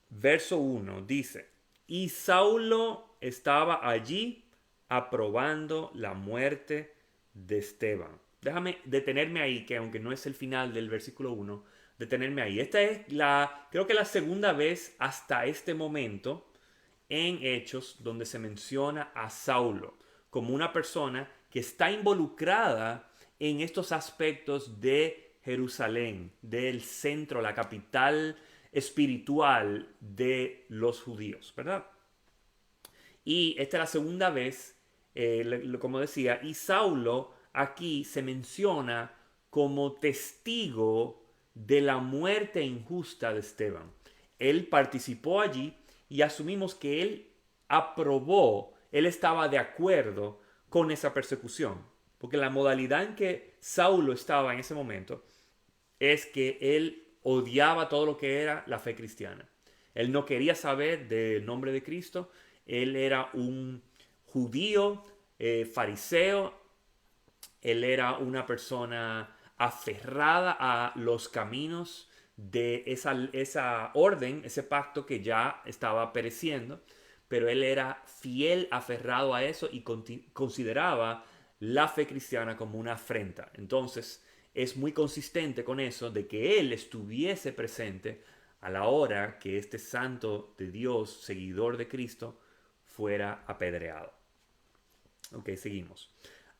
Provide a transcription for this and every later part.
Verso 1 dice, y Saulo estaba allí aprobando la muerte de Esteban. Déjame detenerme ahí, que aunque no es el final del versículo 1, detenerme ahí. Esta es creo que la segunda vez hasta este momento en Hechos donde se menciona a Saulo como una persona que está involucrada en estos aspectos de Jerusalén, del centro, la capital espiritual de los judíos, ¿verdad? Y esta es la segunda vez, como decía, y Saulo aquí se menciona como testigo de la muerte injusta de Esteban. Él participó allí y asumimos que él aprobó, él estaba de acuerdo con esa persecución. Porque la modalidad en que Saulo estaba en ese momento es que él odiaba todo lo que era la fe cristiana. Él no quería saber del nombre de Cristo. Él era un judío, fariseo. Él era una persona aferrada a los caminos de esa orden, ese pacto que ya estaba pereciendo, pero él era fiel, aferrado a eso y consideraba la fe cristiana como una afrenta. Entonces, es muy consistente con eso de que él estuviese presente a la hora que este santo de Dios, seguidor de Cristo, fuera apedreado. Ok, seguimos.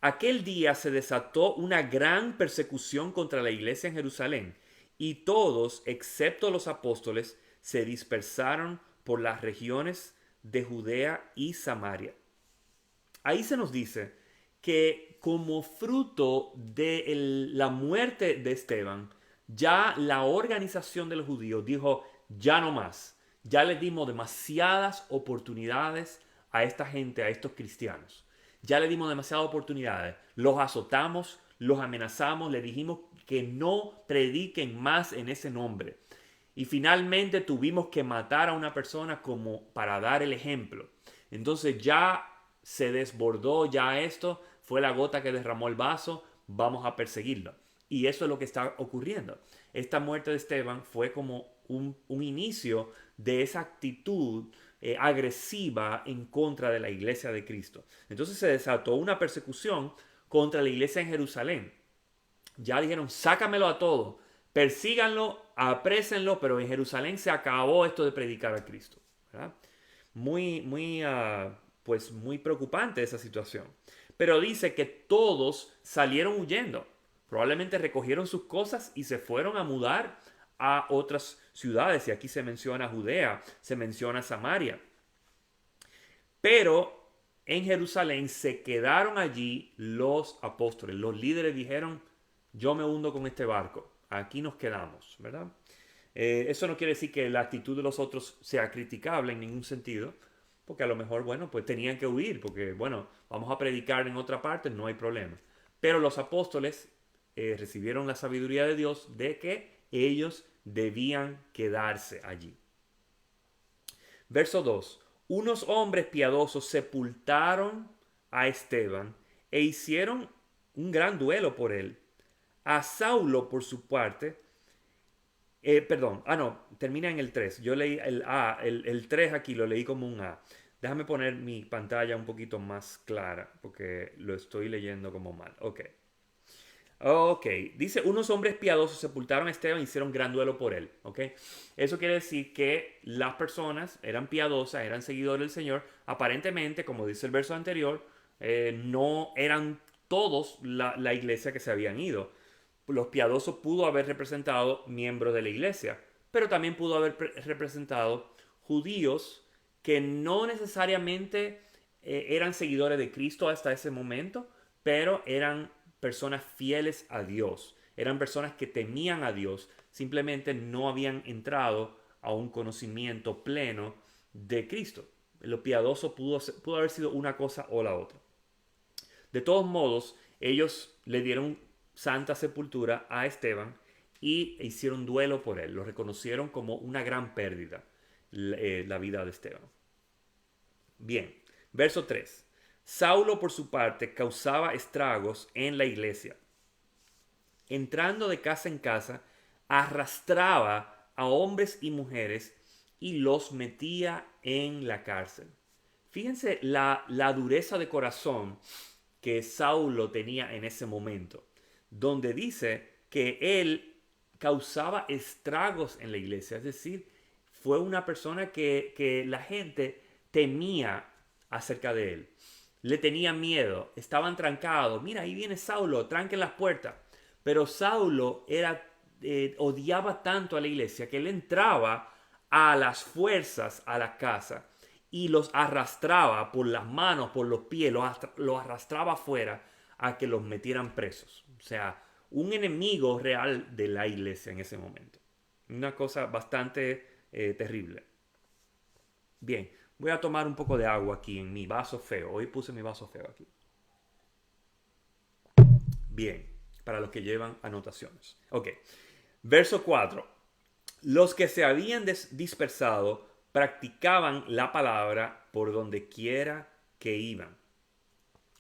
Aquel día se desató una gran persecución contra la iglesia en Jerusalén, y todos, excepto los apóstoles, se dispersaron por las regiones de Judea y Samaria. Ahí se nos dice que como fruto de la muerte de Esteban, ya la organización de los judíos dijo, ya no más, ya les dimos demasiadas oportunidades a esta gente, a estos cristianos. Ya le dimos demasiadas oportunidades. Los azotamos, los amenazamos, le dijimos que no prediquen más en ese nombre. Y finalmente tuvimos que matar a una persona como para dar el ejemplo. Entonces ya se desbordó, ya esto fue la gota que derramó el vaso, vamos a perseguirlo. Y eso es lo que está ocurriendo. Esta muerte de Esteban fue como un inicio de esa actitud agresiva en contra de la iglesia de Cristo. Entonces se desató una persecución contra la iglesia en Jerusalén. Ya dijeron, sácamelo a todo, persíganlo, aprésenlo, pero en Jerusalén se acabó esto de predicar a Cristo. ¿Verdad? Pues muy preocupante esa situación. Pero dice que todos salieron huyendo. Probablemente recogieron sus cosas y se fueron a mudar a otras ciudades. Y aquí se menciona Judea, se menciona Samaria. Pero en Jerusalén se quedaron allí los apóstoles. Los líderes dijeron, yo me hundo con este barco. Aquí nos quedamos, ¿verdad? Eso no quiere decir que la actitud de los otros sea criticable en ningún sentido, porque a lo mejor, bueno, pues tenían que huir, porque, bueno, vamos a predicar en otra parte, no hay problema. Pero los apóstoles recibieron la sabiduría de Dios de que ellos debían quedarse allí. Verso 2. Unos hombres piadosos sepultaron a Esteban e hicieron un gran duelo por él. A Saulo, por su parte, perdón, no, termina en el 3. Yo leí el A, el 3 aquí lo leí como un A. Déjame poner mi pantalla un poquito más clara porque lo estoy leyendo como mal. Ok. Ok, dice, unos hombres piadosos sepultaron a Esteban y hicieron gran duelo por él. Ok, eso quiere decir que las personas eran piadosas, eran seguidores del Señor. Aparentemente, como dice el verso anterior, no eran todos la iglesia que se habían ido. Los piadosos pudo haber representado miembros de la iglesia, pero también pudo haber representado judíos que no necesariamente eran seguidores de Cristo hasta ese momento, pero eran personas fieles a Dios, eran personas que temían a Dios, simplemente no habían entrado a un conocimiento pleno de Cristo. Lo piadoso pudo haber sido una cosa o la otra. De todos modos, ellos le dieron santa sepultura a Esteban y hicieron duelo por él. Lo reconocieron como una gran pérdida, la vida de Esteban. Bien, verso 3. Saulo, por su parte, causaba estragos en la iglesia. Entrando de casa en casa, arrastraba a hombres y mujeres y los metía en la cárcel. Fíjense la dureza de corazón que Saulo tenía en ese momento, donde dice que él causaba estragos en la iglesia, es decir, fue una persona que la gente temía acerca de él, le tenían miedo, estaban trancados, mira, ahí viene Saulo, tranquen las puertas, pero Saulo odiaba tanto a la iglesia que él entraba a las fuerzas a la casa y los arrastraba por las manos, por los pies, los arrastraba afuera a que los metieran presos. O sea, un enemigo real de la iglesia en ese momento. Una cosa bastante terrible. Bien, voy a tomar un poco de agua aquí en mi vaso feo. Hoy puse mi vaso feo aquí. Bien, para los que llevan anotaciones. Ok, verso 4. Los que se habían dispersado practicaban la palabra por donde quiera que iban.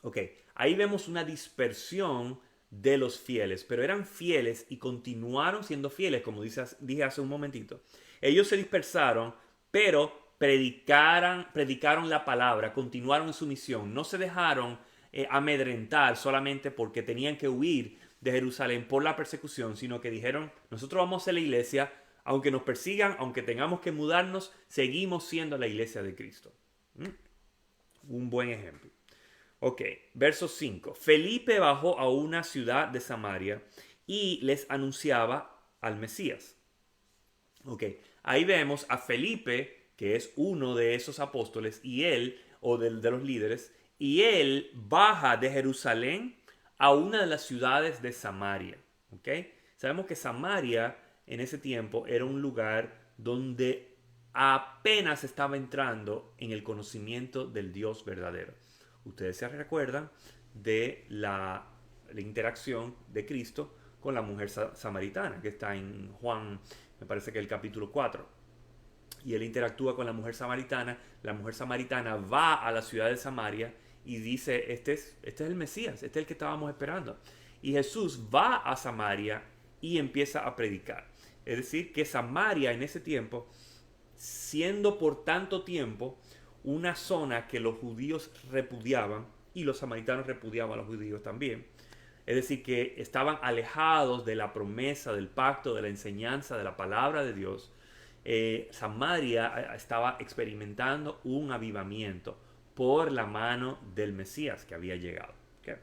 Ok, ahí vemos una dispersión de los fieles, pero eran fieles y continuaron siendo fieles, como dije hace un momentito. Ellos se dispersaron, pero predicaron la palabra, continuaron en su misión, no se dejaron amedrentar solamente porque tenían que huir de Jerusalén por la persecución, sino que dijeron, nosotros vamos a la iglesia, aunque nos persigan, aunque tengamos que mudarnos, seguimos siendo la iglesia de Cristo. Un buen ejemplo. Ok, verso 5. Felipe bajó a una ciudad de Samaria y les anunciaba al Mesías. Ok, ahí vemos a Felipe, que es uno de esos apóstoles, y él, o de los líderes, y él baja de Jerusalén a una de las ciudades de Samaria. Ok, sabemos que Samaria en ese tiempo era un lugar donde apenas estaba entrando en el conocimiento del Dios verdadero. Ustedes se recuerdan de la interacción de Cristo con la mujer samaritana, que está en Juan, me parece que el capítulo 4. Y él interactúa con la mujer samaritana va a la ciudad de Samaria y dice, este es el Mesías, este es el que estábamos esperando. Y Jesús va a Samaria y empieza a predicar. Es decir, que Samaria en ese tiempo, siendo por tanto tiempo una zona que los judíos repudiaban y los samaritanos repudiaban a los judíos también. Es decir, que estaban alejados de la promesa, del pacto, de la enseñanza, de la palabra de Dios. Samaria estaba experimentando un avivamiento por la mano del Mesías que había llegado. ¿Okay?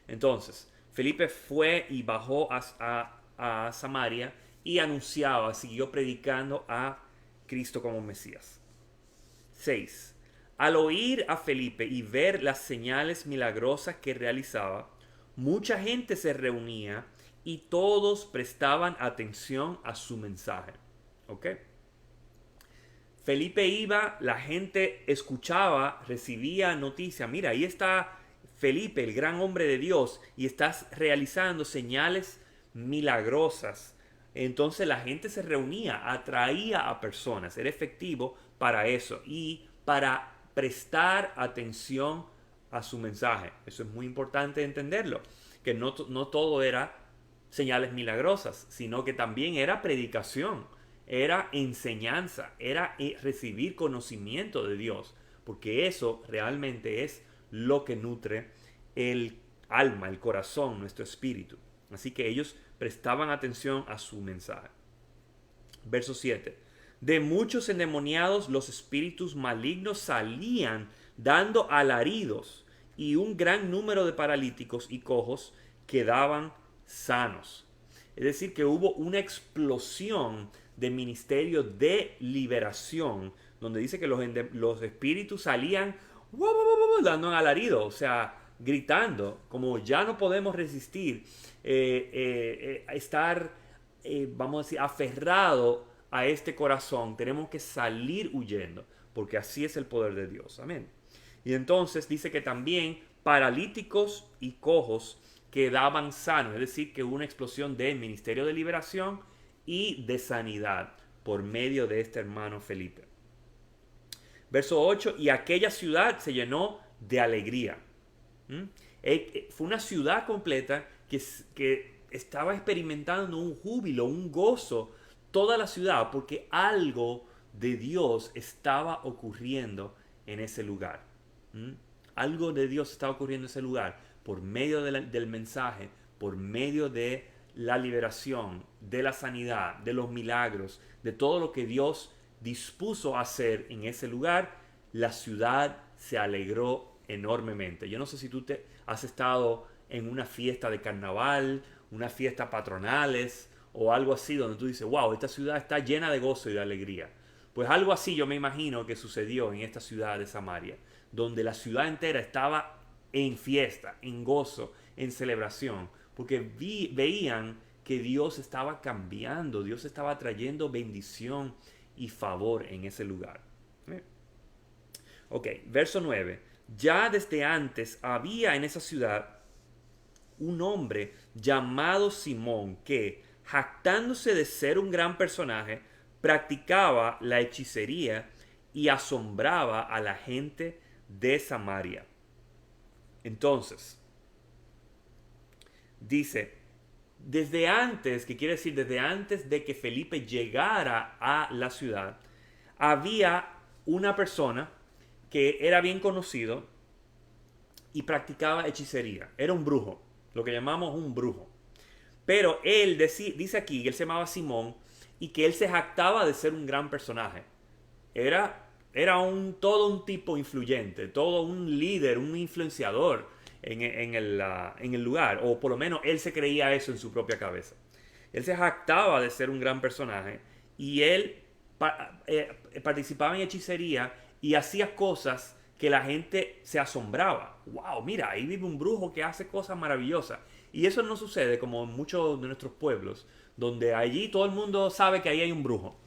Entonces, Felipe fue y bajó a Samaria y anunciaba, siguió predicando a Cristo como Mesías. 6. Al oír a Felipe y ver las señales milagrosas que realizaba, mucha gente se reunía y todos prestaban atención a su mensaje. ¿Ok? Felipe iba, la gente escuchaba, recibía noticias. Mira, ahí está Felipe, el gran hombre de Dios, y estás realizando señales milagrosas. Entonces la gente se reunía, atraía a personas, era efectivo para eso y para prestar atención a su mensaje. Eso es muy importante entenderlo, que no todo era señales milagrosas, sino que también era predicación, era enseñanza, era recibir conocimiento de Dios, porque eso realmente es lo que nutre el alma, el corazón, nuestro espíritu. Así que ellos prestaban atención a su mensaje. Verso 7. De muchos endemoniados los espíritus malignos salían dando alaridos y un gran número de paralíticos y cojos quedaban sanos. Es decir, que hubo una explosión de ministerio de liberación donde dice que los espíritus salían dando alaridos, o sea, gritando, como ya no podemos resistir, estar, vamos a decir, aferrado a este corazón, tenemos que salir huyendo, porque así es el poder de Dios. Amén. Y entonces dice que también paralíticos y cojos quedaban sanos, es decir, que hubo una explosión de ministerio de liberación y de sanidad por medio de este hermano Felipe. Verso 8, y aquella ciudad se llenó de alegría. Fue una ciudad completa que estaba experimentando un júbilo, un gozo, toda la ciudad, porque algo de Dios estaba ocurriendo en ese lugar. ¿Mm? Algo de Dios estaba ocurriendo en ese lugar por medio del mensaje, por medio de la liberación, de la sanidad, de los milagros, de todo lo que Dios dispuso a hacer en ese lugar. La ciudad se alegró enormemente. Yo no sé si tú te has estado en una fiesta de carnaval, una fiesta patronales o algo así donde tú dices, wow, esta ciudad está llena de gozo y de alegría. Pues algo así yo me imagino que sucedió en esta ciudad de Samaria, donde la ciudad entera estaba en fiesta, en gozo, en celebración, porque veían que Dios estaba cambiando, Dios estaba trayendo bendición y favor en ese lugar. Ok, verso 9. Ya desde antes había en esa ciudad un hombre llamado Simón que, jactándose de ser un gran personaje, practicaba la hechicería y asombraba a la gente de Samaria. Entonces, dice, desde antes, que quiere decir desde antes de que Felipe llegara a la ciudad, había una persona que era bien conocido y practicaba hechicería. Era un brujo, lo que llamamos un brujo. Pero él dice aquí que él se llamaba Simón y que él se jactaba de ser un gran personaje. Era todo un tipo influyente, todo un líder, un influenciador en el lugar, o por lo menos él se creía eso en su propia cabeza. Él se jactaba de ser un gran personaje y él participaba en hechicería y hacía cosas que la gente se asombraba. Wow, mira, ahí vive un brujo que hace cosas maravillosas. Y eso no sucede como en muchos de nuestros pueblos, donde allí todo el mundo sabe que ahí hay un brujo.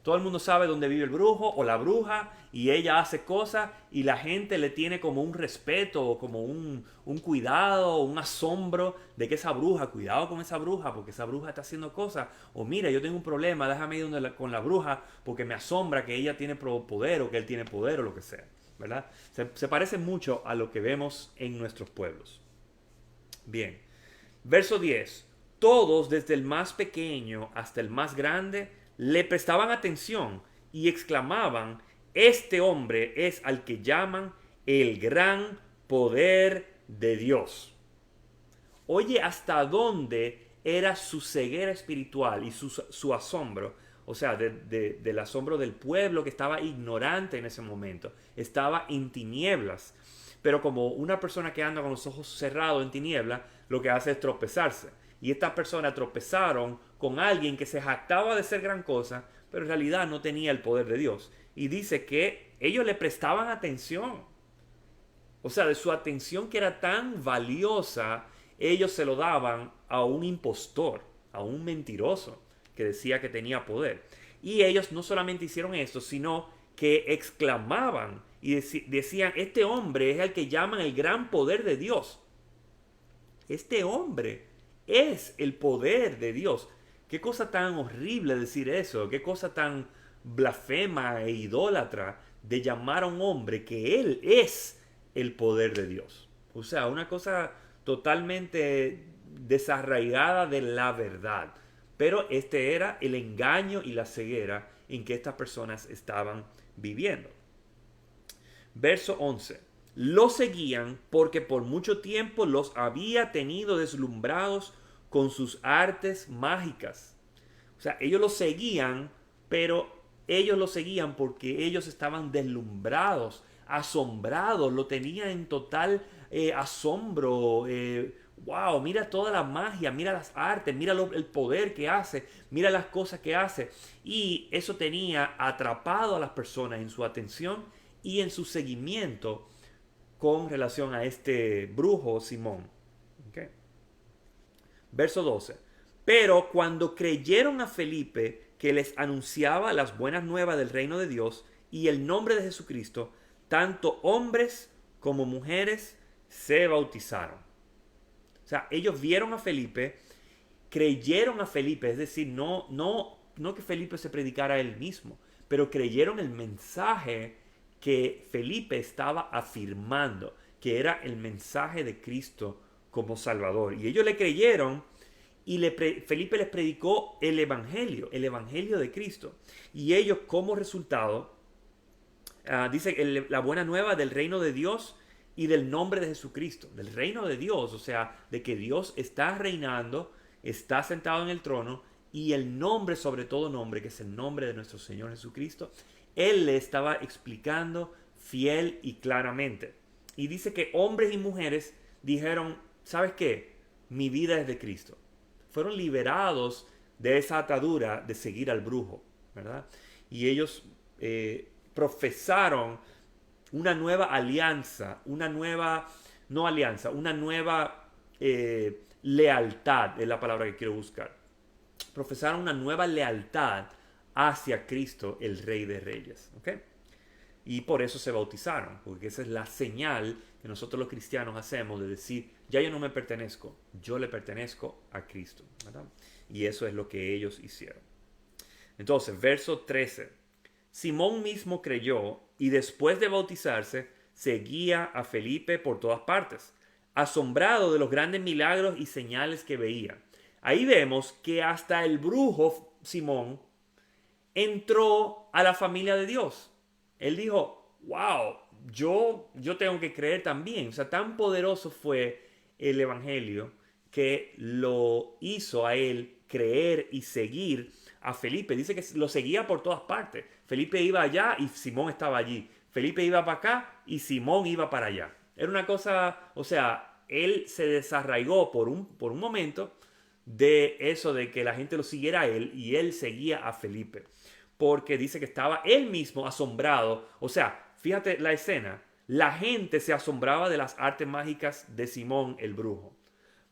Todo el mundo sabe dónde vive el brujo o la bruja y ella hace cosas y la gente le tiene como un respeto o como un cuidado, un asombro de que esa bruja, cuidado con esa bruja porque esa bruja está haciendo cosas. O mira, yo tengo un problema, déjame ir con la bruja porque me asombra que ella tiene poder o que él tiene poder o lo que sea. ¿Verdad? Se parece mucho a lo que vemos en nuestros pueblos. Bien, verso 10. Todos, desde el más pequeño hasta el más grande, le prestaban atención y exclamaban, este hombre es al que llaman el gran poder de Dios. Oye, hasta dónde era su ceguera espiritual y su asombro, o sea, del asombro del pueblo que estaba ignorante en ese momento, estaba en tinieblas. Pero como una persona que anda con los ojos cerrados en tinieblas, lo que hace es tropezarse. Y estas personas tropezaron con alguien que se jactaba de ser gran cosa, pero en realidad no tenía el poder de Dios. Y dice que ellos le prestaban atención. O sea, de su atención que era tan valiosa, ellos se lo daban a un impostor, a un mentiroso que decía que tenía poder. Y ellos no solamente hicieron esto, sino que exclamaban y decían, este hombre es el que llaman el gran poder de Dios. Este hombre es el poder de Dios. Qué cosa tan horrible decir eso, qué cosa tan blasfema e idólatra de llamar a un hombre que él es el poder de Dios. O sea, una cosa totalmente desarraigada de la verdad. Pero este era el engaño y la ceguera en que estas personas estaban viviendo. Verso 11. Los seguían porque por mucho tiempo los había tenido deslumbrados con sus artes mágicas. O sea, ellos los seguían, pero ellos los seguían porque ellos estaban deslumbrados, asombrados, lo tenían en total asombro. Wow, mira toda la magia, mira las artes, mira el poder que hace, mira las cosas que hace. Y eso tenía atrapado a las personas en su atención y en su seguimiento con relación a este brujo Simón. Okay. Verso 12. Pero cuando creyeron a Felipe que les anunciaba las buenas nuevas del reino de Dios y el nombre de Jesucristo, tanto hombres como mujeres se bautizaron. O sea, ellos vieron a Felipe, creyeron a Felipe, es decir, no que Felipe se predicara a él mismo, pero creyeron el mensaje que Felipe estaba afirmando, que era el mensaje de Cristo como Salvador. Y ellos le creyeron y Felipe les predicó el Evangelio de Cristo. Y ellos como resultado, dice la buena nueva del reino de Dios y del nombre de Jesucristo, del reino de Dios, o sea, de que Dios está reinando, está sentado en el trono y el nombre sobre todo nombre, que es el nombre de nuestro Señor Jesucristo, Él le estaba explicando fiel y claramente. Y dice que hombres y mujeres dijeron, ¿sabes qué? Mi vida es de Cristo. Fueron liberados de esa atadura de seguir al brujo, ¿verdad? Y ellos profesaron una nueva alianza, una nueva lealtad, es la palabra que quiero buscar. Profesaron una nueva lealtad hacia Cristo, el Rey de Reyes. ¿Ok? Y por eso se bautizaron, porque esa es la señal que nosotros los cristianos hacemos de decir, ya yo no me pertenezco, yo le pertenezco a Cristo, ¿verdad? Y eso es lo que ellos hicieron. Entonces, verso 13. Simón mismo creyó y después de bautizarse seguía a Felipe por todas partes, asombrado de los grandes milagros y señales que veía. Ahí vemos que hasta el brujo Simón entró a la familia de Dios. Él dijo, wow, yo tengo que creer también. O sea, tan poderoso fue el Evangelio que lo hizo a él creer y seguir a Felipe. Dice que lo seguía por todas partes. Felipe iba allá y Simón estaba allí. Felipe iba para acá y Simón iba para allá. Era una cosa, o sea, él se desarraigó por un momento de eso de que la gente lo siguiera a él y él seguía a Felipe. Porque dice que estaba él mismo asombrado. O sea, fíjate la escena. La gente se asombraba de las artes mágicas de Simón el brujo.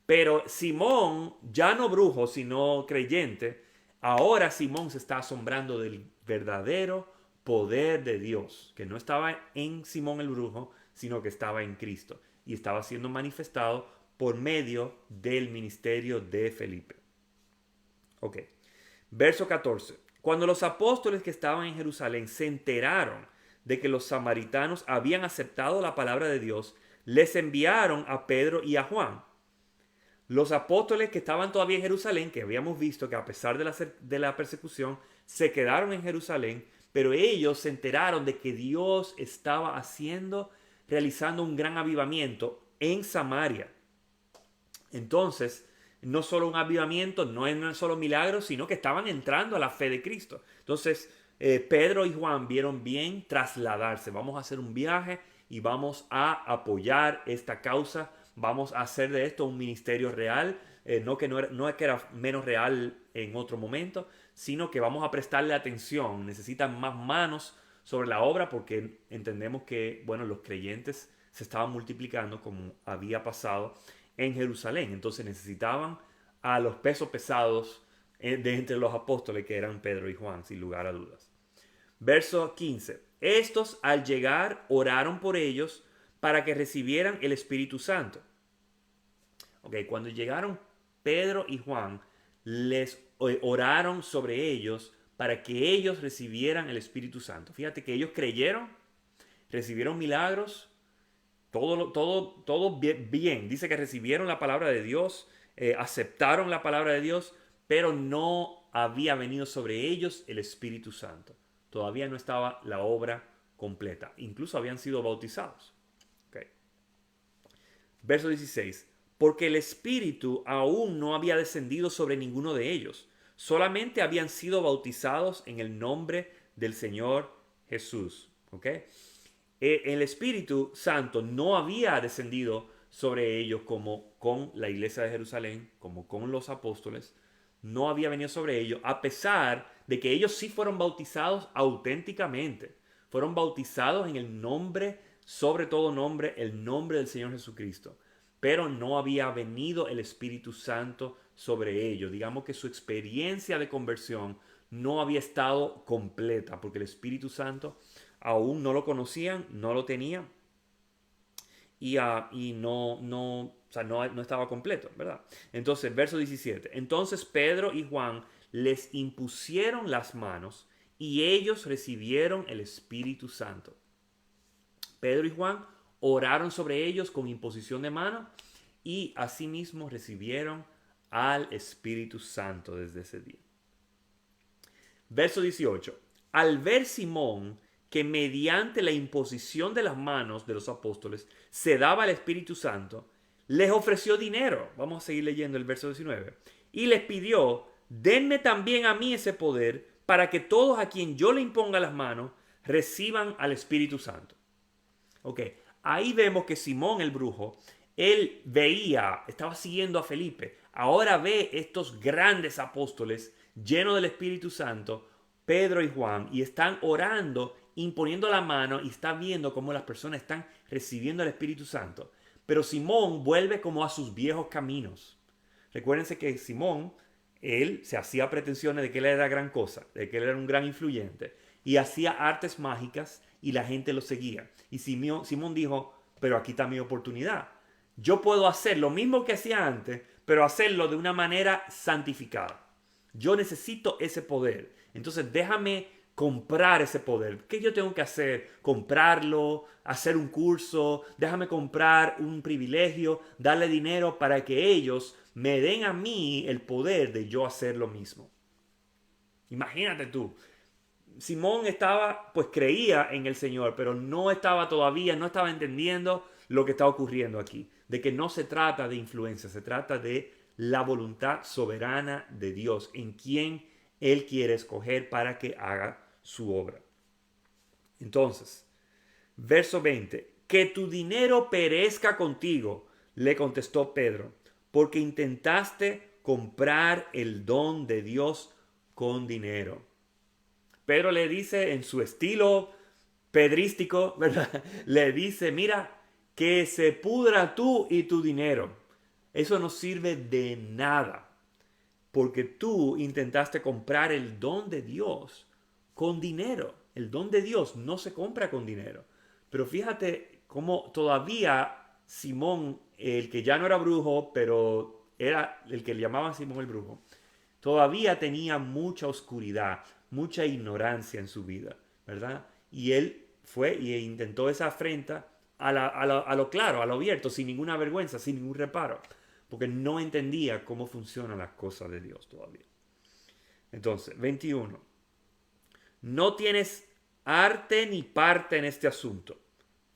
Pero Simón, ya no brujo, sino creyente, ahora Simón se está asombrando del verdadero poder de Dios, que no estaba en Simón el brujo, sino que estaba en Cristo y estaba siendo manifestado por medio del ministerio de Felipe. Ok, verso 14. Cuando los apóstoles que estaban en Jerusalén se enteraron de que los samaritanos habían aceptado la palabra de Dios, les enviaron a Pedro y a Juan. Los apóstoles que estaban todavía en Jerusalén, que habíamos visto que a pesar de la persecución, se quedaron en Jerusalén, pero ellos se enteraron de que Dios estaba realizando un gran avivamiento en Samaria. Entonces, no solo un avivamiento, no es solo milagros, sino que estaban entrando a la fe de Cristo. Entonces, Pedro y Juan vieron bien trasladarse. Vamos a hacer un viaje y vamos a apoyar esta causa. Vamos a hacer de esto un ministerio real. No es que era menos real en otro momento, sino que vamos a prestarle atención. Necesitan más manos sobre la obra porque entendemos que, bueno, los creyentes se estaban multiplicando como había pasado en Jerusalén. Entonces necesitaban a los pesos pesados de entre los apóstoles que eran Pedro y Juan, sin lugar a dudas. Verso 15. Estos al llegar oraron por ellos para que recibieran el Espíritu Santo. Ok, cuando llegaron Pedro y Juan, les oraron sobre ellos para que ellos recibieran el Espíritu Santo. Fíjate que ellos creyeron, recibieron milagros, todo bien. Dice que recibieron la palabra de Dios, aceptaron la palabra de Dios, pero no había venido sobre ellos el Espíritu Santo. Todavía no estaba la obra completa. Incluso habían sido bautizados. Okay. Verso 16. Porque el Espíritu aún no había descendido sobre ninguno de ellos. Solamente habían sido bautizados en el nombre del Señor Jesús. ¿Okay? El Espíritu Santo no había descendido sobre ellos como con la iglesia de Jerusalén, como con los apóstoles. No había venido sobre ellos, a pesar de que ellos sí fueron bautizados auténticamente. Fueron bautizados en el nombre, sobre todo nombre, el nombre del Señor Jesucristo. Pero no había venido el Espíritu Santo sobre ellos. Digamos que su experiencia de conversión no había estado completa, porque el Espíritu Santo aún no lo conocían, no lo tenían y no estaba completo, ¿verdad? Entonces, verso 17. Entonces Pedro y Juan les impusieron las manos y ellos recibieron el Espíritu Santo. Pedro y Juan oraron sobre ellos con imposición de mano y asimismo recibieron al Espíritu Santo desde ese día. Verso 18. Al ver Simón que mediante la imposición de las manos de los apóstoles se daba el Espíritu Santo, les ofreció dinero. Vamos a seguir leyendo el verso 19. Y les pidió, denme también a mí ese poder para que todos a quien yo le imponga las manos reciban al Espíritu Santo. Ok, ahí vemos que Simón el brujo, él veía, estaba siguiendo a Felipe. Ahora ve estos grandes apóstoles llenos del Espíritu Santo, Pedro y Juan, y están orando, imponiendo la mano y está viendo cómo las personas están recibiendo el Espíritu Santo. Pero Simón vuelve como a sus viejos caminos. Recuérdense que Simón, él se hacía pretensiones de que él era gran cosa, de que él era un gran influyente, y hacía artes mágicas y la gente lo seguía. Y Simón dijo, pero aquí está mi oportunidad. Yo puedo hacer lo mismo que hacía antes, pero hacerlo de una manera santificada. Yo necesito ese poder. Entonces déjame comprar ese poder. ¿Qué yo tengo que hacer? Comprarlo, hacer un curso, déjame comprar un privilegio, darle dinero para que ellos me den a mí el poder de yo hacer lo mismo. Imagínate tú. Simón estaba, pues creía en el Señor, pero no estaba todavía, no estaba entendiendo lo que está ocurriendo aquí. De que no se trata de influencia, se trata de la voluntad soberana de Dios, en quien Él quiere escoger para que haga su obra. Entonces, verso 20, que tu dinero perezca contigo, le contestó Pedro, porque intentaste comprar el don de Dios con dinero. Pedro le dice en su estilo pedrístico, ¿verdad? Le dice, mira, que se pudra tú y tu dinero. Eso no sirve de nada, porque tú intentaste comprar el don de Dios con dinero. El don de Dios no se compra con dinero. Pero fíjate cómo todavía Simón, el que ya no era brujo, pero era el que le llamaban Simón el brujo, todavía tenía mucha oscuridad, mucha ignorancia en su vida, ¿verdad? Y él fue y intentó esa afrenta a lo claro, a lo abierto, sin ninguna vergüenza, sin ningún reparo, porque no entendía cómo funcionan las cosas de Dios todavía. Entonces, 21. No tienes arte ni parte en este asunto.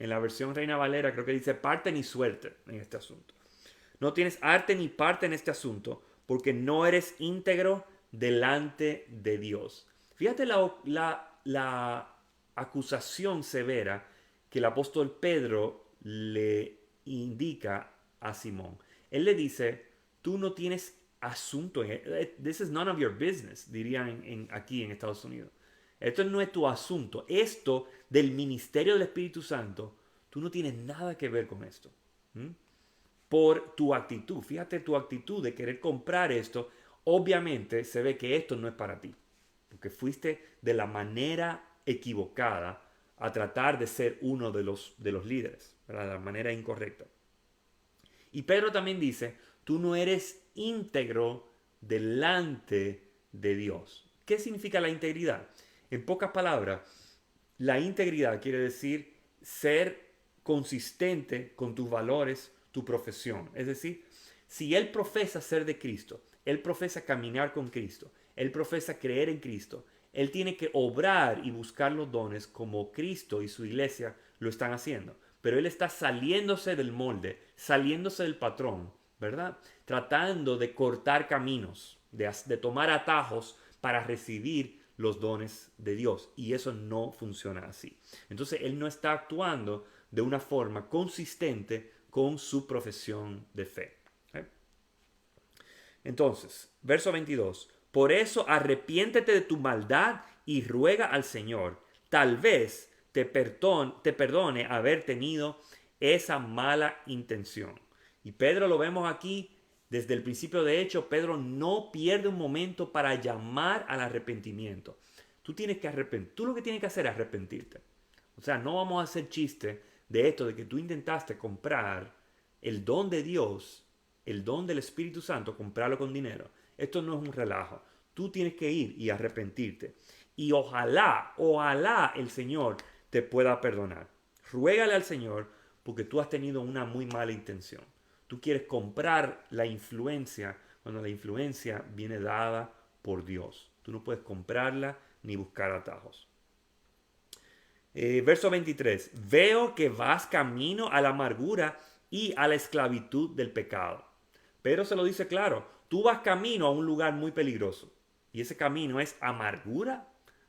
En la versión Reina Valera creo que dice parte ni suerte en este asunto. No tienes arte ni parte en este asunto porque no eres íntegro delante de Dios. Fíjate la acusación severa que el apóstol Pedro le indica a Simón. Él le dice, tú no tienes asunto. This is none of your business, dirían aquí en Estados Unidos. Esto no es tu asunto. Esto del ministerio del Espíritu Santo, tú no tienes nada que ver con esto. ¿Mm? Por tu actitud. Fíjate tu actitud de querer comprar esto. Obviamente se ve que esto no es para ti. Porque fuiste de la manera equivocada a tratar de ser uno de los líderes. ¿Verdad? De la manera incorrecta. Y Pedro también dice, tú no eres íntegro delante de Dios. ¿Qué significa la integridad? En pocas palabras, la integridad quiere decir ser consistente con tus valores, tu profesión. Es decir, si él profesa ser de Cristo, él profesa caminar con Cristo, él profesa creer en Cristo, él tiene que obrar y buscar los dones como Cristo y su iglesia lo están haciendo. Pero él está saliéndose del molde, saliéndose del patrón, ¿verdad? Tratando de cortar caminos, de tomar atajos para recibir los dones de Dios. Y eso no funciona así. Entonces él no está actuando de una forma consistente con su profesión de fe. ¿Okay? Entonces, verso 22. Por eso arrepiéntete de tu maldad y ruega al Señor. Tal vez te perdone haber tenido esa mala intención. Y Pedro lo vemos aquí desde el principio. De hecho, Pedro no pierde un momento para llamar al arrepentimiento. Tú tienes que arrepentir. Tú lo que tienes que hacer es arrepentirte. O sea, no vamos a hacer chiste de esto, de que tú intentaste comprar el don de Dios, el don del Espíritu Santo, comprarlo con dinero. Esto no es un relajo. Tú tienes que ir y arrepentirte. Y ojalá el Señor te pueda perdonar. Ruégale al Señor porque tú has tenido una muy mala intención. Tú quieres comprar la influencia cuando la influencia viene dada por Dios. Tú no puedes comprarla ni buscar atajos. Verso 23. Veo que vas camino a la amargura y a la esclavitud del pecado. Pero se lo dice claro, tú vas camino a un lugar muy peligroso. Y ese camino es amargura,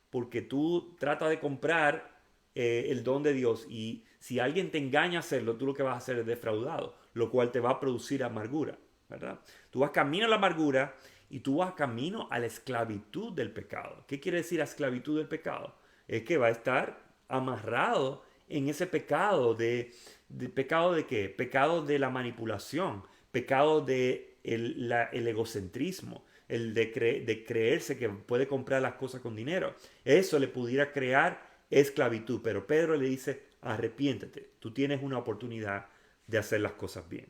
porque tú tratas de comprar el don de Dios. Y si alguien te engaña a hacerlo, tú lo que vas a hacer es defraudado, lo cual te va a producir amargura, ¿verdad? Tú vas camino a la amargura y tú vas camino a la esclavitud del pecado. ¿Qué quiere decir la esclavitud del pecado? Es que va a estar amarrado en ese pecado pecado de qué? Pecado de la manipulación, pecado de el egocentrismo, el de creerse que puede comprar las cosas con dinero. Eso le pudiera crear esclavitud, pero Pedro le dice, arrepiéntete, tú tienes una oportunidad de hacer las cosas bien.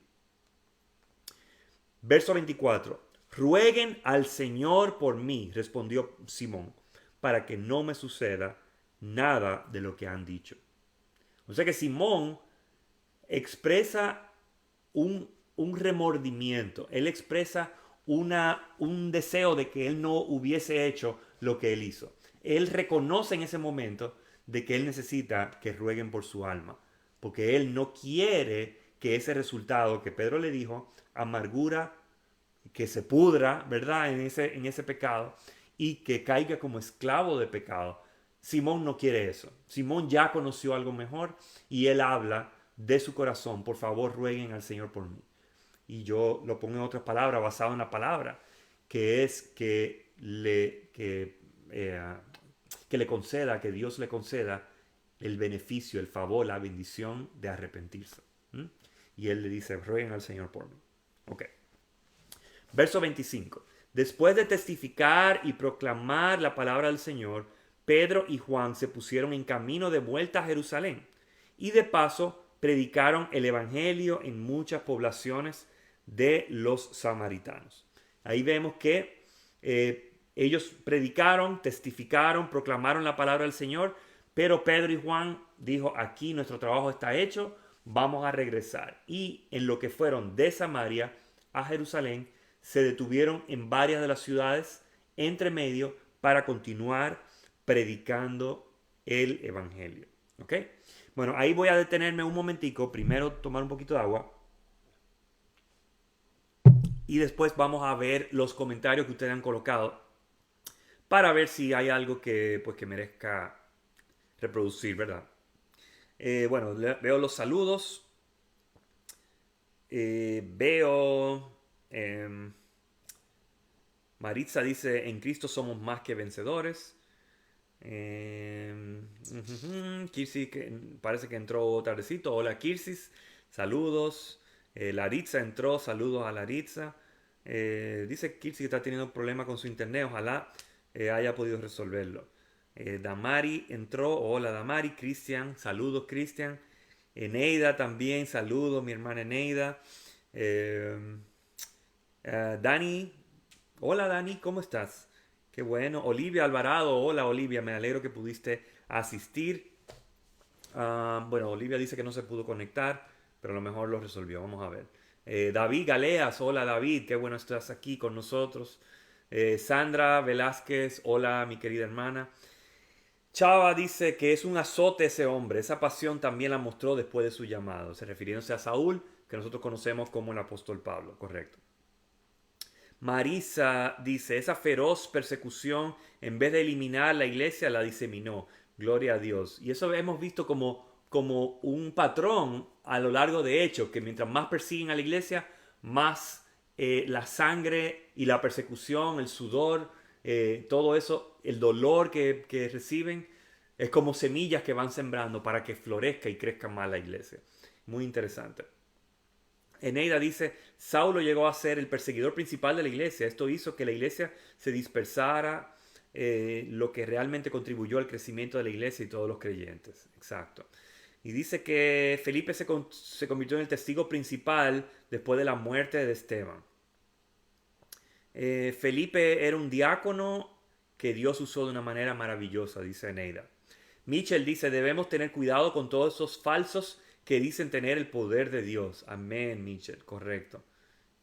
Verso 24, rueguen al Señor por mí, respondió Simón, para que no me suceda nada de lo que han dicho. O sea que Simón expresa un remordimiento, él expresa un deseo de que él no hubiese hecho lo que él hizo. Él reconoce en ese momento de que él necesita que rueguen por su alma, porque él no quiere que ese resultado que Pedro le dijo, amargura, que se pudra, ¿verdad? En ese pecado y que caiga como esclavo de pecado. Simón no quiere eso. Simón ya conoció algo mejor y él habla de su corazón. Por favor, rueguen al Señor por mí. Y yo lo pongo en otras palabras, basado en la palabra, que es que le conceda, que Dios le conceda el beneficio, el favor, la bendición de arrepentirse. ¿Mm? Y él le dice, rueguen al Señor por mí. Ok. Verso 25. Después de testificar y proclamar la palabra del Señor, Pedro y Juan se pusieron en camino de vuelta a Jerusalén y de paso predicaron el Evangelio en muchas poblaciones de los samaritanos. Ahí vemos que ellos predicaron, testificaron, proclamaron la palabra del Señor, pero Pedro y Juan dijo, aquí nuestro trabajo está hecho, vamos a regresar. Y en lo que fueron de Samaria a Jerusalén, se detuvieron en varias de las ciudades entre medio para continuar predicando el Evangelio. ¿Ok? Bueno, ahí voy a detenerme un momentico, primero tomar un poquito de agua y después vamos a ver los comentarios que ustedes han colocado para ver si hay algo que merezca reproducir, ¿verdad? Bueno, veo los saludos. Veo... Maritza dice, en Cristo somos más que vencedores. Kirsi, que parece que entró tardecito. Hola Kirsis, saludos. Laritza entró, saludos a Laritza. Dice Kirsi que está teniendo problemas con su internet, ojalá haya podido resolverlo. Damari entró, hola Damari. Cristian, saludos Cristian. Eneida también, saludos mi hermana Eneida. Dani, hola Dani, ¿cómo estás? Qué bueno. Olivia Alvarado, hola Olivia, me alegro que pudiste asistir. Bueno, Olivia dice que no se pudo conectar, pero a lo mejor lo resolvió, vamos a ver. David Galeas, hola David, qué bueno estás aquí con nosotros. Sandra Velázquez, hola mi querida hermana. Chava dice que es un azote ese hombre, esa pasión también la mostró después de su llamado, se refiriéndose a Saúl, que nosotros conocemos como el apóstol Pablo, correcto. Marisa dice, esa feroz persecución, en vez de eliminar la iglesia, la diseminó. Gloria a Dios. Y eso hemos visto como un patrón a lo largo de Hechos, que mientras más persiguen a la iglesia, más la sangre y la persecución, el sudor, todo eso, el dolor que reciben, es como semillas que van sembrando para que florezca y crezca más la iglesia. Muy interesante. Eneida dice, Saulo llegó a ser el perseguidor principal de la iglesia. Esto hizo que la iglesia se dispersara, lo que realmente contribuyó al crecimiento de la iglesia y todos los creyentes. Exacto. Y dice que Felipe se convirtió en el testigo principal después de la muerte de Esteban. Felipe era un diácono que Dios usó de una manera maravillosa, dice Eneida. Mitchell dice, debemos tener cuidado con todos esos falsos que dicen tener el poder de Dios. Amén, Mitchell, correcto.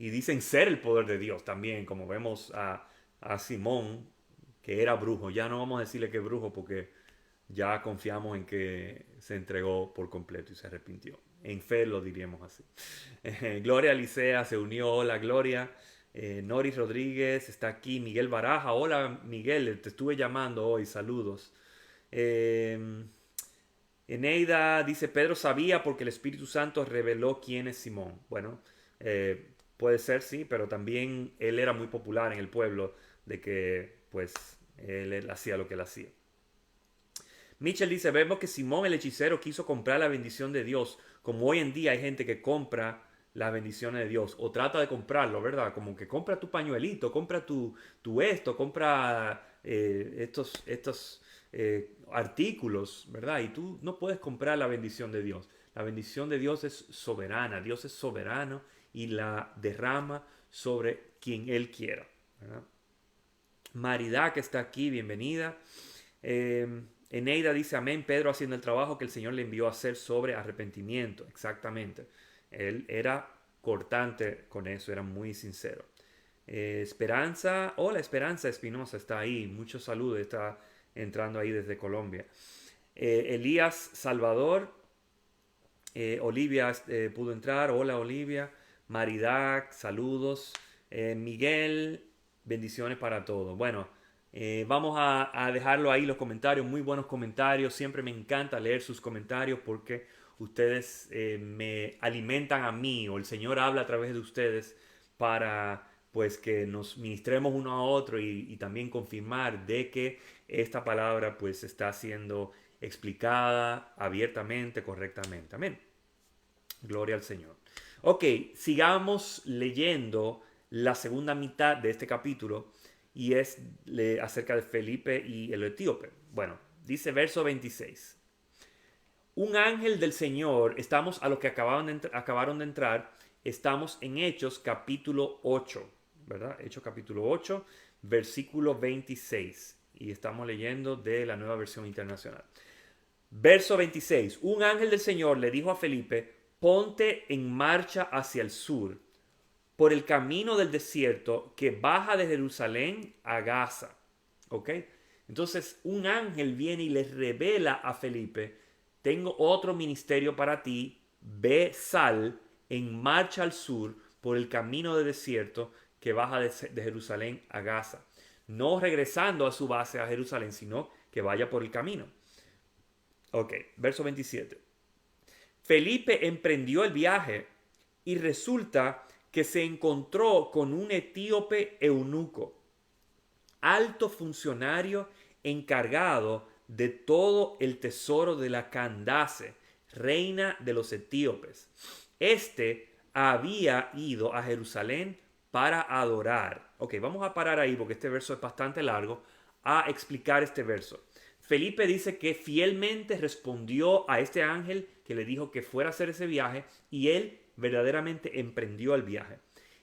y dicen ser el poder de Dios también, como vemos a Simón, que era brujo. Ya no vamos a decirle que es brujo porque ya confiamos en que se entregó por completo y se arrepintió. En fe lo diríamos así. Gloria Licea se unió. Hola Gloria. Noris Rodríguez está aquí. Miguel Baraja. Hola Miguel, te estuve llamando hoy. Saludos. Eh, Eneida dice, Pedro sabía porque el Espíritu Santo reveló quién es Simón. Bueno, puede ser, sí, pero también él era muy popular en el pueblo de que pues él hacía lo que él hacía. Mitchell dice, vemos que Simón el hechicero quiso comprar la bendición de Dios, como hoy en día hay gente que compra las bendiciones de Dios, o trata de comprarlo, ¿verdad? Como que compra tu pañuelito, compra tu esto, compra estos artículos, ¿verdad? Y tú no puedes comprar la bendición de Dios. La bendición de Dios es soberana, Dios es soberano y la derrama sobre quien Él quiera, ¿verdad? Maridá, que está aquí, bienvenida. Eneida dice, amén, Pedro haciendo el trabajo que el Señor le envió a hacer sobre arrepentimiento. Exactamente. Él era cortante con eso, era muy sincero. Esperanza, hola Esperanza Espinosa, está ahí. Muchos saludos, está entrando ahí desde Colombia. Elías Salvador, Olivia pudo entrar, hola Olivia. Maridac, saludos. Miguel, bendiciones para todos. Bueno, vamos a dejarlo ahí los comentarios, muy buenos comentarios. Siempre me encanta leer sus comentarios porque ustedes me alimentan a mí o el Señor habla a través de ustedes para pues que nos ministremos uno a otro y también confirmar de que esta palabra pues está siendo explicada abiertamente, correctamente. Amén. Gloria al Señor. Ok, sigamos leyendo la segunda mitad de este capítulo y es acerca de Felipe y el etíope. Bueno, dice verso 26. Un ángel del Señor, estamos a lo que acabaron de entrar, estamos en Hechos capítulo 8, ¿verdad? Hechos capítulo 8, versículo 26. Y estamos leyendo de la Nueva Versión Internacional. Verso 26. Un ángel del Señor le dijo a Felipe, ponte en marcha hacia el sur, por el camino del desierto que baja de Jerusalén a Gaza. ¿Ok? Entonces un ángel viene y le revela a Felipe, tengo otro ministerio para ti, ve, sal en marcha al sur por el camino del desierto que baja de Jerusalén a Gaza. No regresando a su base a Jerusalén, sino que vaya por el camino. Ok, verso 27. Felipe emprendió el viaje y resulta que se encontró con un etíope eunuco, alto funcionario encargado de todo el tesoro de la Candace, reina de los etíopes. Este había ido a Jerusalén para adorar. Ok, vamos a parar ahí porque este verso es bastante largo a explicar este verso. Felipe dice que fielmente respondió a este ángel que le dijo que fuera a hacer ese viaje y él verdaderamente emprendió el viaje.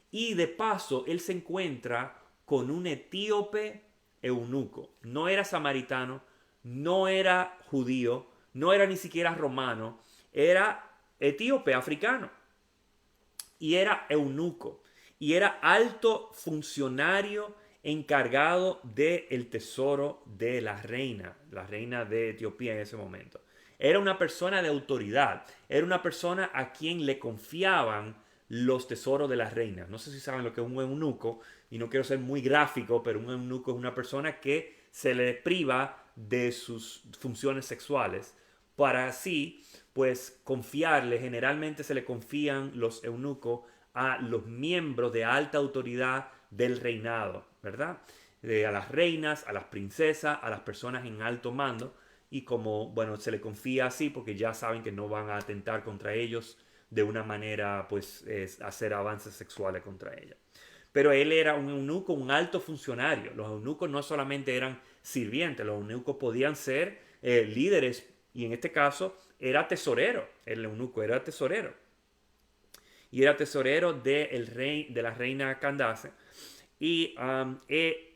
Y de paso, él se encuentra con un etíope eunuco. No era samaritano, no era judío, no era ni siquiera romano, era etíope, africano. Y era eunuco. Y era alto funcionario encargado del tesoro de la reina de Etiopía en ese momento. Era una persona de autoridad, era una persona a quien le confiaban los tesoros de la reina. No sé si saben lo que es un eunuco, y no quiero ser muy gráfico, pero un eunuco es una persona que se le priva de sus funciones sexuales para así, pues, confiarle. Generalmente se le confían los eunucos a los miembros de alta autoridad del reinado, ¿verdad? A las reinas, a las princesas, a las personas en alto mando. Y como, bueno, se le confía así porque ya saben que no van a atentar contra ellos de una manera, pues, hacer avances sexuales contra ella. Pero él era un eunuco, un alto funcionario. Los eunucos no solamente eran sirvientes, los eunucos podían ser líderes, y en este caso era tesorero. El eunuco era tesorero. Y era tesorero de la reina Candace. Y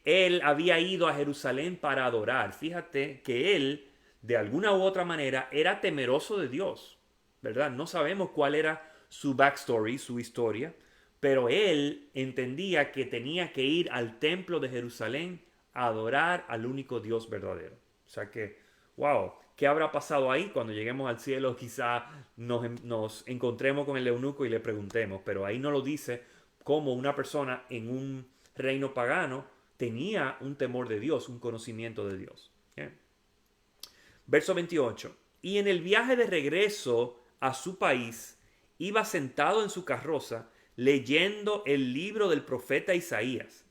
él había ido a Jerusalén para adorar. Fíjate que él, de alguna u otra manera, era temeroso de Dios, ¿verdad? No sabemos cuál era su backstory, su historia, pero él entendía que tenía que ir al templo de Jerusalén a adorar al único Dios verdadero. O sea que, wow, ¿qué habrá pasado ahí? Cuando lleguemos al cielo quizá nos encontremos con el eunuco y le preguntemos, pero ahí no lo dice cómo una persona en un reino pagano tenía un temor de Dios, un conocimiento de Dios. ¿Okay? Verso 28. Y en el viaje de regreso a su país, iba sentado en su carroza leyendo el libro del profeta Isaías.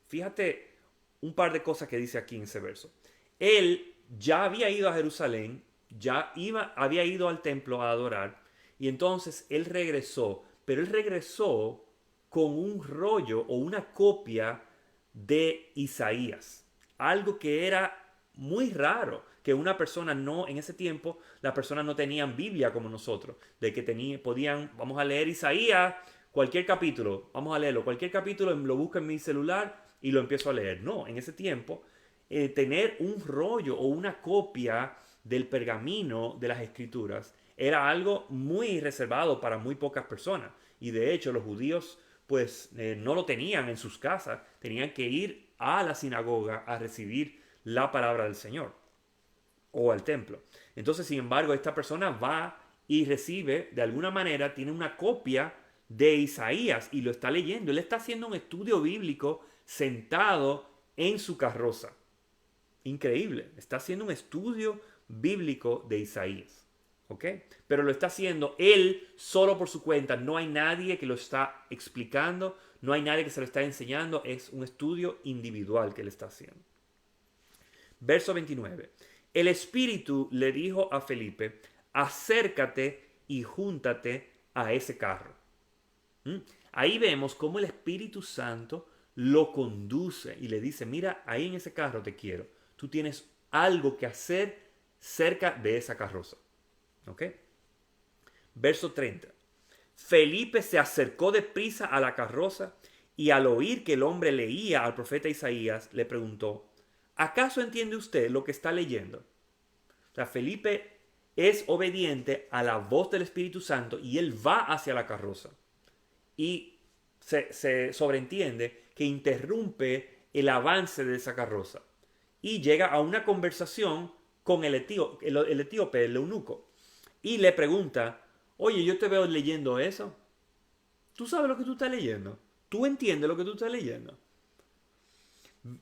Fíjate un par de cosas que dice aquí en ese verso. Él ya había ido a Jerusalén, había ido al templo a adorar, y entonces él regresó, pero él regresó con un rollo o una copia de Isaías, algo que era muy raro, que una persona no, en ese tiempo, las personas no tenían Biblia como nosotros, de que podían, vamos a leer Isaías, cualquier capítulo, vamos a leerlo, cualquier capítulo lo busco en mi celular y lo empiezo a leer. No, en ese tiempo, tener un rollo o una copia del pergamino de las escrituras era algo muy reservado para muy pocas personas. Y de hecho los judíos pues no lo tenían en sus casas, tenían que ir a la sinagoga a recibir la palabra del Señor o al templo. Entonces, sin embargo, esta persona va y recibe, de alguna manera, tiene una copia de Isaías y lo está leyendo. Él está haciendo un estudio bíblico sentado en su carroza. Increíble. Está haciendo un estudio bíblico de Isaías. ¿Ok? Pero lo está haciendo él solo por su cuenta. No hay nadie que lo está explicando. No hay nadie que se lo está enseñando. Es un estudio individual que él está haciendo. Verso 29. El Espíritu le dijo a Felipe, acércate y júntate a ese carro. Ahí vemos cómo el Espíritu Santo lo conduce y le dice, mira, ahí en ese carro te quiero. Tú tienes algo que hacer cerca de esa carroza. ¿Ok? Verso 30. Felipe se acercó deprisa a la carroza y al oír que el hombre leía al profeta Isaías, le preguntó, ¿acaso entiende usted lo que está leyendo? O sea, Felipe es obediente a la voz del Espíritu Santo y él va hacia la carroza. Y se sobreentiende que interrumpe el avance de esa carroza. Y llega a una conversación con el etíope, el eunuco. Y le pregunta, oye, yo te veo leyendo eso. ¿Tú sabes lo que tú estás leyendo? ¿Tú entiendes lo que tú estás leyendo?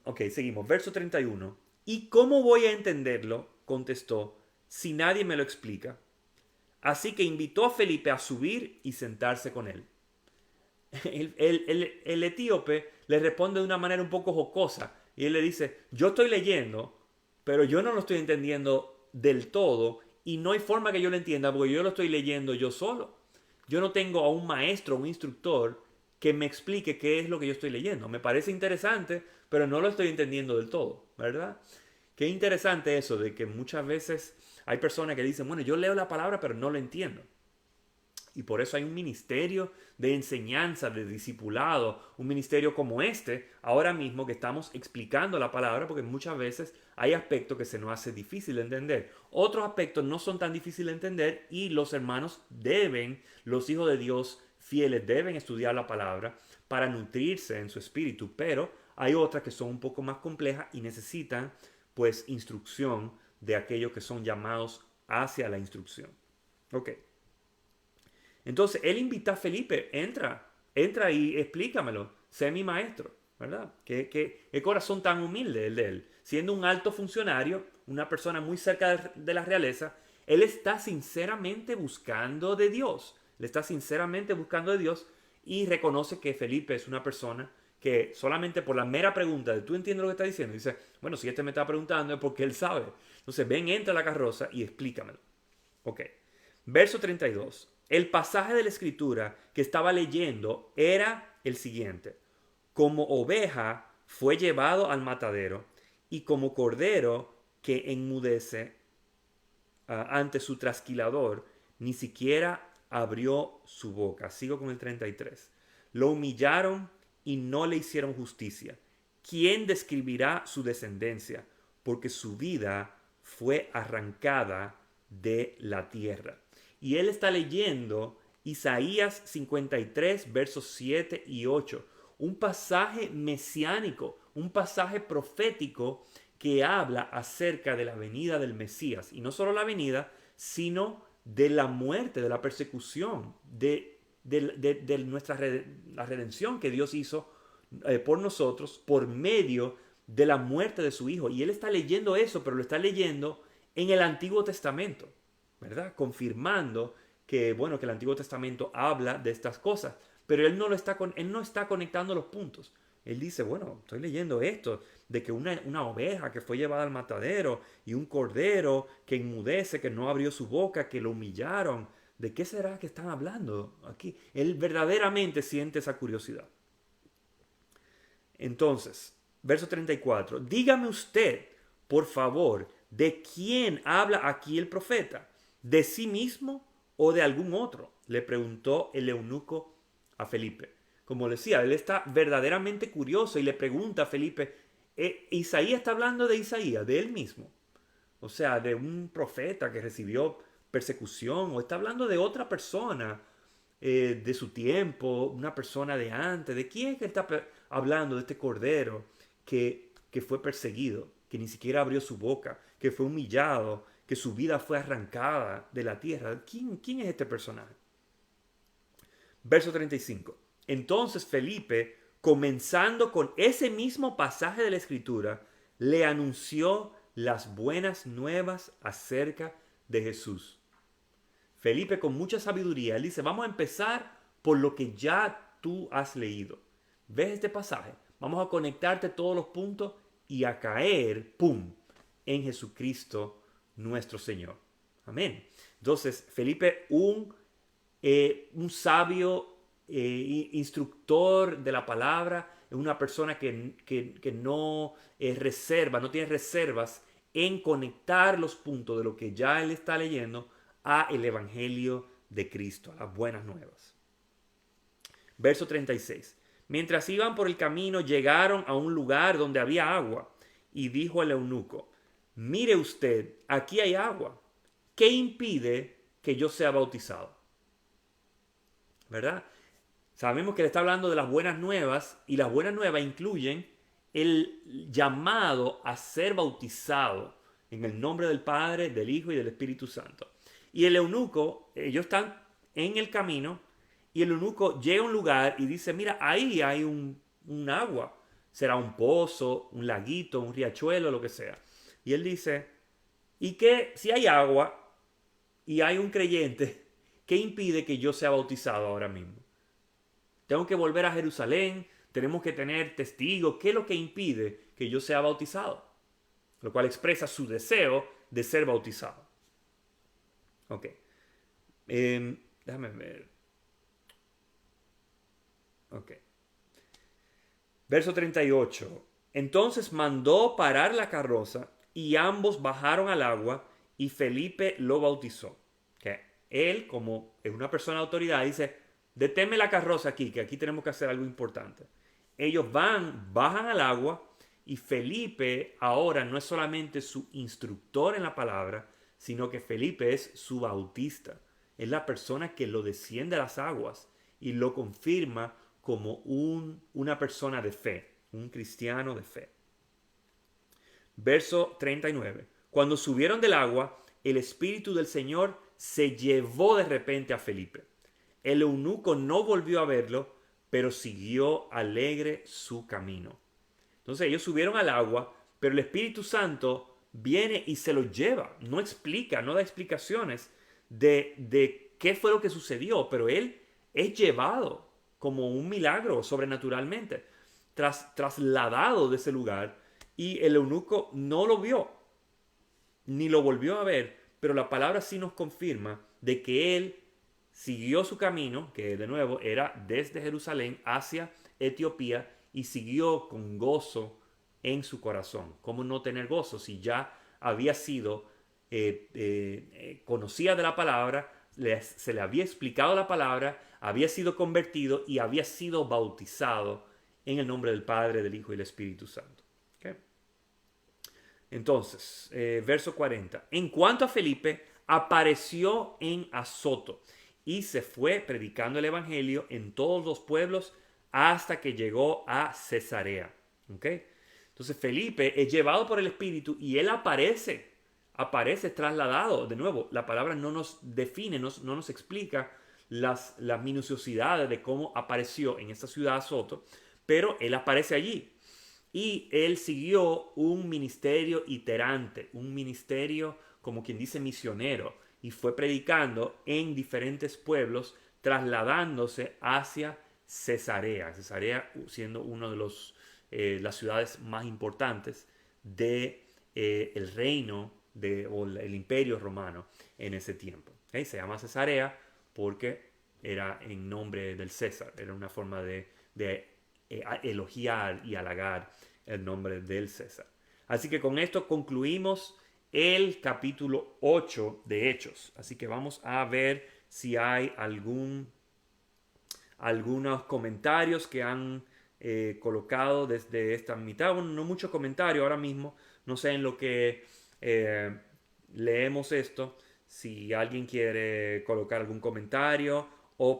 Ok, seguimos. Verso 31. ¿Y cómo voy a entenderlo? Contestó, si nadie me lo explica. Así que invitó a Felipe a subir y sentarse con él. El etíope le responde de una manera un poco jocosa. Y él le dice, yo estoy leyendo, pero yo no lo estoy entendiendo del todo. Y no hay forma que yo lo entienda porque yo lo estoy leyendo yo solo. Yo no tengo a un maestro, un instructor que me explique qué es lo que yo estoy leyendo. Me parece interesante, pero no lo estoy entendiendo del todo, ¿verdad? Qué interesante eso de que muchas veces hay personas que dicen, bueno, yo leo la palabra, pero no lo entiendo. Y por eso hay un ministerio de enseñanza, de discipulado, un ministerio como este, ahora mismo que estamos explicando la palabra, porque muchas veces hay aspectos que se nos hace difícil de entender. Otros aspectos no son tan difíciles de entender y los hermanos los hijos de Dios fieles, deben estudiar la palabra para nutrirse en su espíritu, pero hay otras que son un poco más complejas y necesitan pues instrucción de aquellos que son llamados hacia la instrucción. Ok. Entonces él invita a Felipe, entra y explícamelo, sé mi maestro, ¿verdad? ¿Qué corazón tan humilde el de él. Siendo un alto funcionario, una persona muy cerca de la realeza, él está sinceramente buscando de Dios. Él está sinceramente buscando de Dios y reconoce que Felipe es una persona que solamente por la mera pregunta de tú entiendes lo que está diciendo, dice, bueno, si este me está preguntando es porque él sabe. Entonces ven, entra a la carroza y explícamelo. Ok. Verso 32. El pasaje de la escritura que estaba leyendo era el siguiente. Como oveja fue llevado al matadero y como cordero que enmudece ante su trasquilador, ni siquiera abrió su boca. Sigo con el 33. Lo humillaron y no le hicieron justicia. ¿Quién describirá su descendencia? Porque su vida fue arrancada de la tierra. Y él está leyendo Isaías 53, versos 7 y 8. Un pasaje mesiánico, un pasaje profético que habla acerca de la venida del Mesías. Y no solo la venida, sino de la muerte, de la persecución, de la redención que Dios hizo por nosotros por medio de la muerte de su Hijo. Y él está leyendo eso, pero lo está leyendo en el Antiguo Testamento, ¿verdad? Confirmando que, bueno, que el Antiguo Testamento habla de estas cosas, pero él no está conectando los puntos. Él dice, bueno, estoy leyendo esto, de que una oveja que fue llevada al matadero y un cordero que enmudece, que no abrió su boca, que lo humillaron. ¿De qué será que están hablando aquí? Él verdaderamente siente esa curiosidad. Entonces, verso 34. Dígame usted, por favor, ¿de quién habla aquí el profeta? ¿De sí mismo o de algún otro? Le preguntó el eunuco a Felipe. Como decía, él está verdaderamente curioso y le pregunta a Felipe, ¿Isaías está hablando de Isaías, de él mismo? O sea, de un profeta que recibió persecución, o está hablando de otra persona de su tiempo, una persona de antes. ¿De quién es que está hablando? De este cordero que fue perseguido, que ni siquiera abrió su boca, que fue humillado, que su vida fue arrancada de la tierra. ¿Quién es este personaje? Verso 35. Entonces Felipe, comenzando con ese mismo pasaje de la Escritura, le anunció las buenas nuevas acerca de Jesús. Felipe, con mucha sabiduría, él dice, vamos a empezar por lo que ya tú has leído. ¿Ves este pasaje? Vamos a conectarte todos los puntos y a caer, ¡pum!, en Jesucristo nuestro Señor. Amén. Entonces, Felipe, un sabio instructor de la palabra, una persona que no reserva, no tiene reservas en conectar los puntos de lo que ya él está leyendo a el Evangelio de Cristo, a las buenas nuevas. Verso 36. Mientras iban por el camino, llegaron a un lugar donde había agua, y dijo al eunuco, mire usted, aquí hay agua. ¿Qué impide que yo sea bautizado? ¿Verdad? Sabemos que le está hablando de las buenas nuevas, y las buenas nuevas incluyen el llamado a ser bautizado en el nombre del Padre, del Hijo y del Espíritu Santo. Y el eunuco, ellos están en el camino, y el eunuco llega a un lugar y dice, mira, ahí hay un agua. Será un pozo, un laguito, un riachuelo, lo que sea. Y él dice, ¿y qué si hay agua y hay un creyente? ¿Qué impide que yo sea bautizado ahora mismo? Tengo que volver a Jerusalén, tenemos que tener testigos. ¿Qué es lo que impide que yo sea bautizado? Lo cual expresa su deseo de ser bautizado. Ok. Déjame ver. Ok. Verso 38. Entonces mandó parar la carroza y ambos bajaron al agua y Felipe lo bautizó. Okay. Él, como es una persona de autoridad, dice, deténme la carroza aquí, que aquí tenemos que hacer algo importante. Ellos bajan al agua y Felipe ahora no es solamente su instructor en la palabra, sino que Felipe es su bautista. Es la persona que lo desciende a las aguas y lo confirma como una persona de fe, un cristiano de fe. Verso 39. Cuando subieron del agua, el Espíritu del Señor se llevó de repente a Felipe. El eunuco no volvió a verlo, pero siguió alegre su camino. Entonces ellos subieron al agua, pero el Espíritu Santo viene y se los lleva. No explica, no da explicaciones de qué fue lo que sucedió, pero él es llevado como un milagro sobrenaturalmente, trasladado de ese lugar, y el eunuco no lo vio, ni lo volvió a ver, pero la palabra sí nos confirma de que él siguió su camino, que de nuevo era desde Jerusalén hacia Etiopía, y siguió con gozo en su corazón. ¿Cómo no tener gozo si ya había sido conocida de la palabra, se le había explicado la palabra, había sido convertido y había sido bautizado en el nombre del Padre, del Hijo y del Espíritu Santo? ¿Okay? Entonces, verso 40. En cuanto a Felipe, apareció en Azoto y se fue predicando el evangelio en todos los pueblos hasta que llegó a Cesarea. ¿Ok? Entonces Felipe es llevado por el Espíritu y él aparece trasladado. De nuevo, la palabra no nos define, no nos explica las minuciosidades de cómo apareció en esta ciudad Azoto, pero él aparece allí. Y él siguió un ministerio iterante, un ministerio como quien dice misionero, y fue predicando en diferentes pueblos, trasladándose hacia Cesarea. Cesarea siendo uno de las ciudades más importantes de el reino o el imperio romano en ese tiempo. ¿Okay? Se llama Cesarea porque era en nombre del César, era una forma de elogiar y halagar el nombre del César. Así que con esto concluimos el capítulo 8 de Hechos. Así que vamos a ver si hay algunos comentarios que han colocado desde esta mitad. Bueno, no muchos comentarios ahora mismo. No sé en lo que leemos esto. Si alguien quiere colocar algún comentario